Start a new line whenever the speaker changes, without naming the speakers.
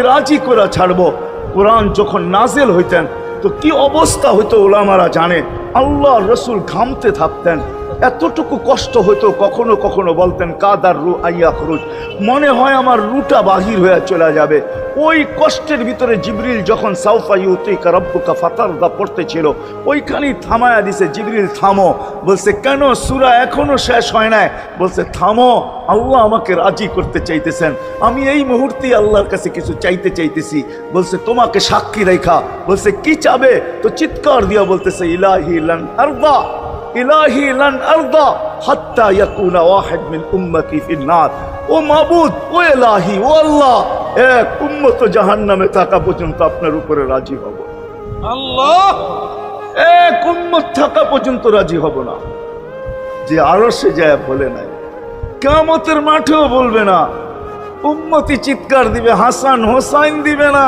রাজি করে ছাড়বো। কোরআন যখন নাজেল হইতেন তো কি অবস্থা হইতো ওলামারা জানে। আল্লাহ রসুল ঘামতে থাকতেন, এতটুকু কষ্ট হইতো, কখনো কখনো বলতেন কাদার রু আইয়া খরুজ, মনে হয় আমার রুটা বাহির হয়ে চলে যাবে। ওই কষ্টের ভিতরে জিবরিল যখন সাউফা ইউতিকা রাব্বুকা ফাতারদা পড়তেছিল, ওইখানেই থামায়া দিছে, জিবরিল থামো। বলছে কেন, সূরা এখনো শেষ হয় নাই। বলছে থামো, আল্লাহ আমাকে রাজি করতে চাইতেছেন, আমি এই মুহূর্তে আল্লাহর কাছে কিছু চাইতে চাইতেছি। বলছে তোমাকে সাক্ষী রেখা। বলছে কি চাবে? তো চিৎকার দিয়া বলতেছে ইলাহি লান আরদা, ইলাহি লান আরদা হাত্তা ইয়াকুনা ওয়াহিদ মিন উম্মতি ফিন নার। ও মাবুদ, ও ইলাহি, ও আল্লাহ, এক উম্মত জাহান্নামে থাকা পর্যন্ত আপনার উপরে রাজি হব।
আল্লাহ,
এক উম্মত থাকা পর্যন্ত রাজি হব না। যে আরশে যায় বলে নাই, কিয়ামতের মাঠেও বলবে না। উম্মতি চিৎকার দিবে, হাসান হোসাইন দিবে না।